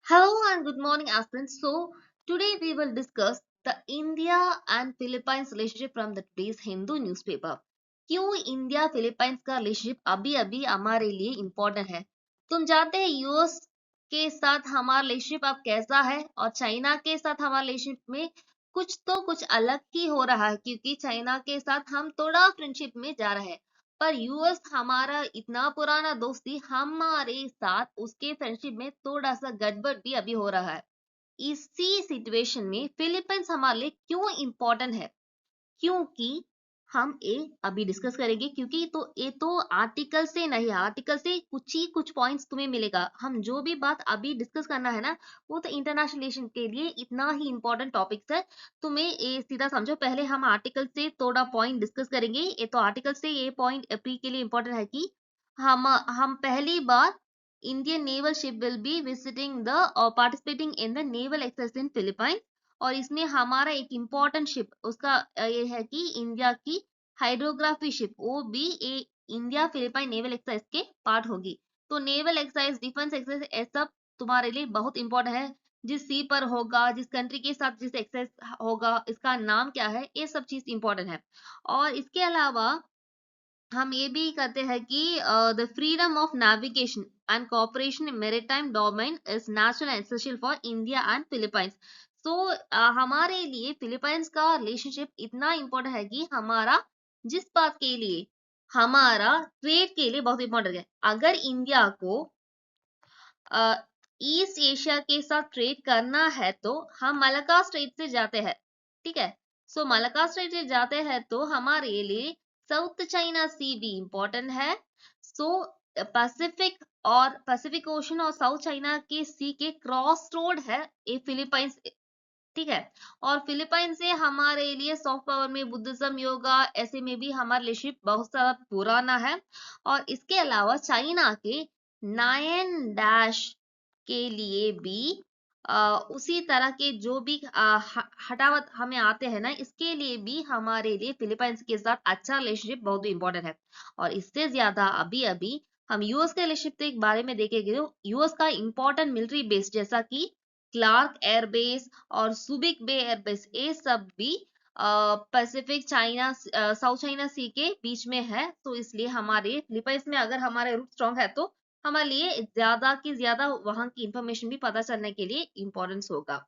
Hello and good morning, aspirants. So, today we will discuss the India and Philippines relationship from the today's Hindu newspaper. क्यों India Philippines का relationship अभी अभी हमारे लिए important है? तुम जानते हैं यूएस के साथ हमारा रिलेशनशिप अब कैसा है और चाइना के साथ हमारा रिलेशनशिप में कुछ अलग ही हो रहा है क्योंकि चाइना के साथ हम थोड़ा फ्रेंडशिप में जा रहे हैं। पर यूएस हमारा इतना पुराना दोस्ती हमारे साथ उसके फ्रेंडशिप में थोड़ा सा गड़बड़ भी अभी हो रहा है। इसी सिचुएशन में फिलीपींस हमारे लिए क्यों इम्पोर्टेंट है? क्योंकि हम ये अभी डिस्कस करेंगे क्योंकि तो ये तो आर्टिकल से नहीं, आर्टिकल से कुछ पॉइंट्स तुम्हें मिलेगा। हम जो भी बात अभी डिस्कस करना है ना, वो तो इंटरनेशनल रिलेशन के लिए इतना ही इंपॉर्टेंट टॉपिक्स है। तुम्हें ये सीधा समझो, पहले हम आर्टिकल से थोड़ा पॉइंट डिस्कस करेंगे। ये तो आर्टिकल से ये पॉइंट प्री के लिए इंपॉर्टेंट है कि हम पहली बार Indian naval ship will be visiting the और participating in the naval exercise in Philippine. और इसमें हमारा एक इम्पोर्टेंट शिप उसका ये है कि इंडिया की हाइड्रोग्राफी शिप वो भी इंडिया फिलीपाइन नेवल एक्सरसाइज के पार्ट होगी। तो नेवल एक्सरसाइज, डिफेंस एक्सरसाइज, ये सब तुम्हारे लिए बहुत इंपॉर्टेंट है। जिस सी पर होगा, जिस कंट्री के साथ जिस एक्सरसाइज होगा, इसका नाम क्या है, ये सब चीज इंपॉर्टेंट है। और इसके अलावा हम ये भी कहते हैं कि the freedom of navigation and cooperation in maritime domain is national essential for India and Philippines. So हमारे लिए फिलीपाइंस का रिलेशनशिप इतना इंपॉर्टेंट है कि हमारा जिस बात के लिए हमारा ट्रेड के लिए बहुत इंपॉर्टेंट है। अगर इंडिया को ईस्ट एशिया के साथ ट्रेड करना है तो हम मलक्का स्ट्रेट से जाते हैं, ठीक है। सो मलक्का स्ट्रेट से जाते हैं तो हमारे लिए साउथ चाइना सी भी इंपॉर्टेंट है। सो पैसिफिक और पैसिफिक ओशन और साउथ चाइना के सी के क्रॉस रोड है ये फिलीपाइंस, ठीक है। और फिलीपाइन से हमारे लिए सॉफ्ट पावर में बुद्धिज्म, योगा, ऐसे में भी हमारा रिलेशनशिप बहुत सारा पुराना है। और इसके अलावा चाइना के 9 डैश के लिए भी उसी तरह के जो भी हटावत हमें आते हैं ना, इसके लिए भी हमारे लिए फिलीपाइंस के साथ अच्छा रिलेशनशिप बहुत इंपॉर्टेंट है। और इससे ज्यादा अभी अभी हम यूएस के रिलेशनशिप के बारे में देखेंगे तो यूएस का इंपॉर्टेंट मिलिट्री बेस जैसा कि क्लार्क एयरबेस और सुबिक बे एयरबेस, ये सब भी पैसिफिक चाइना साउथ चाइना सी के बीच में है। तो इसलिए हमारे फिलीपाइंस में अगर हमारे रूट स्ट्रांग है तो हमारे लिए ज्यादा की ज्यादा वहां की इंफॉर्मेशन भी पता चलने के लिए इंपॉर्टेंस होगा।